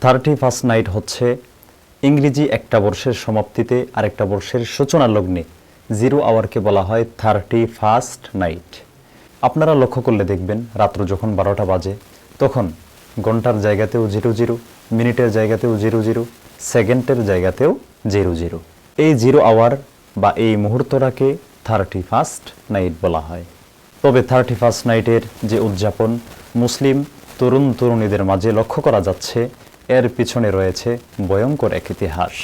31st night হচ্ছে ইংরেজি একটা বর্ষের সমাপ্তিতে আরেকটা বর্ষের সূচনা লগ্নে 0 আওয়ারকে বলা হয় 31st নাইট। আপনারা লক্ষ্য করলে দেখবেন রাত্র যখন 12টা বাজে তখন ঘন্টার জায়গাতেও 00, মিনিটের জায়গাতেও 00, সেকেন্ডের জায়গাতেও 00। এই 0 আওয়ার বা এই মুহূর্তটাকে 31st নাইট বলা হয়। তবে 31st নাইটের যে উদযাপন মুসলিম তরুণ তরুণীদের মাঝে লক্ষ্য করা যাচ্ছে, এর পিছনে রয়েছে ভয়ঙ্কর এক ইতিহাস।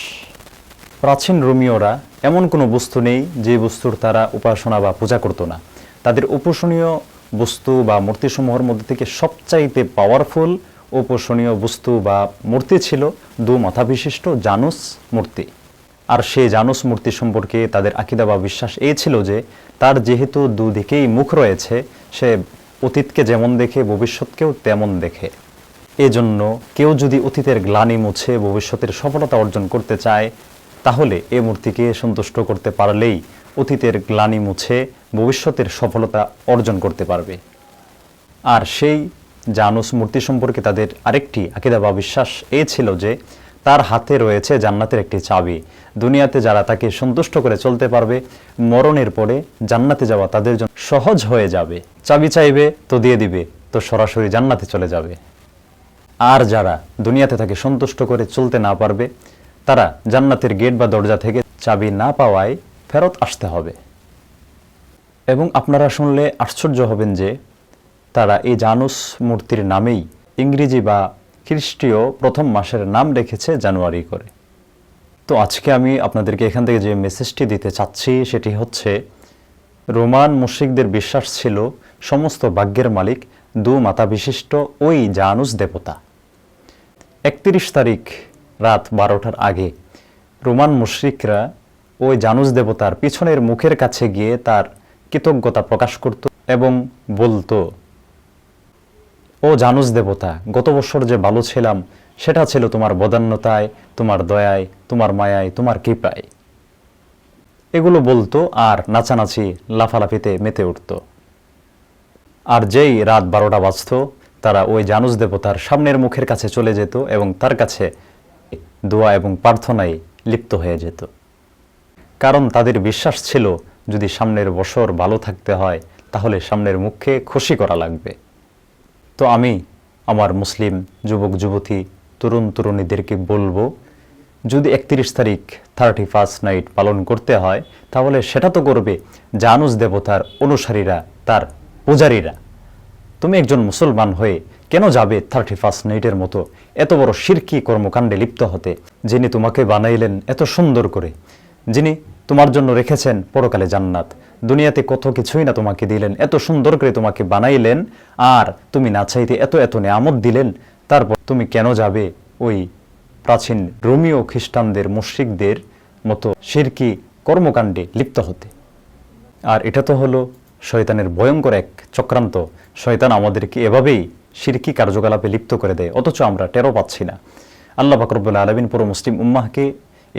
প্রাচীন রোমীয়রা এমন কোনো বস্তু নেই যে বস্তুর তারা উপাসনা বা পূজা করত না। তাদের উপাসনীয় বস্তু বা মূর্তিসমূহের মধ্যে থেকে সবচাইতে পাওয়ারফুল উপাসনীয় বস্তু বা মূর্তি ছিল 2 মাথা বিশিষ্ট জানুস মূর্তি। আর সেই জানুস মূর্তি সম্পর্কে তাদের আকীদা বা বিশ্বাস এই ছিল যে তার যেহেতু দুদিকেই মুখ রয়েছে, সে অতীতকে যেমন দেখে ভবিষ্যৎকেও তেমন দেখে। এজন্য কেউ যদি অতীতের গ্লানি মুছে ভবিষ্যতের সফলতা অর্জন করতে চায়, তাহলে এ মূর্তিকে সন্তুষ্ট করতে পারলেই অতীতের গ্লানি মুছে ভবিষ্যতের সফলতা অর্জন করতে পারবে। আর সেই জানুস মূর্তি সম্পর্কে তাদের আরেকটি আকীদা বা বিশ্বাস এই ছিল যে তার হাতে রয়েছে জান্নাতের একটি চাবি। দুনিয়াতে যারা তাকে সন্তুষ্ট করে চলতে পারবে, মরণের পরে জান্নাতে যাওয়া তাদের জন্য সহজ হয়ে যাবে। চাবি চাইবে তো দিয়ে দিবে, তো সরাসরি জান্নাতে চলে যাবে। আর যারা দুনিয়াতে তাকে সন্তুষ্ট করে চলতে না পারবে, তারা জান্নাতের গেট বা দরজা থেকে চাবি না পাওয়ায় ফেরত আসতে হবে। এবং আপনারা শুনলে আশ্চর্য হবেন যে তারা এই জানুস মূর্তির নামেই ইংরেজি বা খ্রিস্টীয় প্রথম মাসের নাম রেখেছে জানুয়ারি করে। তো আজকে আমি আপনাদেরকে এখান থেকে যে মেসেজটি দিতে চাচ্ছি সেটি হচ্ছে, রোমান মুশরিকদের বিশ্বাস ছিল সমস্ত ভাগ্যের মালিক 2 মাথা বিশিষ্ট ওই জানুস দেবতা। 31 তারিখ রাত 12টার আগে রোমান মুশরিকরা ওই জানুস দেবতার পিছনের মুখের কাছে গিয়ে তার কৃতজ্ঞতা প্রকাশ করত এবং বলতো, ও জানুস দেবতা, গত বছর যে ভালো ছিলাম সেটা ছিল তোমার বদান্যতায়, তোমার দয়ায়, তোমার মায়ায়, তোমার কৃপায়। এগুলো বলতো আর নাচানাচি লাফালাফিতে মেতে উঠত। আর যেই রাত 12টা বাজত, তারা ওই জানুস দেবতার সামনের মুখের কাছে চলে যেত এবং তার কাছে দোয়া এবং প্রার্থনায় লিপ্ত হয়ে যেত। কারণ তাদের বিশ্বাস ছিল যদি সামনের বছর ভালো থাকতে হয় তাহলে সামনের মুখকে খুশি করা লাগবে। তো আমি আমার মুসলিম যুবক যুবতী তরুণ তরুণীদেরকে বলবো, যদি 31 তারিখ 31st নাইট পালন করতে হয় তাহলে সেটা তো করবে জানুস দেবতার অনুসারীরা, তার পূজারীরা। তুমি একজন মুসলমান হয়ে কেন যাবে 31st নাইটের মতো এত বড় শিরকি কর্মকাণ্ডে লিপ্ত হতে, যিনি তোমাকে বানাইলেন এত সুন্দর করে, যিনি তোমার জন্য রেখেছেন পরকালে জান্নাত, দুনিয়াতে কত কিছুই না তোমাকে দিলেন, এত সুন্দর করে তোমাকে বানাইলেন, আর তুমি না চাইতে এত এত নেয়ামত দিলেন, তারপর তুমি কেন যাবে ওই প্রাচীন রোমীয় খ্রিস্টানদের মুশরিকদের মতো শিরকি কর্মকাণ্ডে লিপ্ত হতে? আর এটা তো হলো শয়তানের ভয়ঙ্কর এক চক্রান্ত। শয়তান আমাদেরকে এভাবেই শিরকি কার্যকলাপে লিপ্ত করে দেয়, অথচ আমরা টেরও পাচ্ছি না। আল্লাহ পাক রব্বুল আলামিন পুরো মুসলিম উম্মাহকে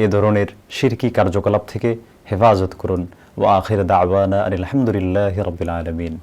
এ ধরনের শিরকি কার্যকলাপ থেকে হেফাজত করুন। ওয়া আখির দাওয়ানা আলহামদুলিল্লাহি রাব্বিল আলামিন।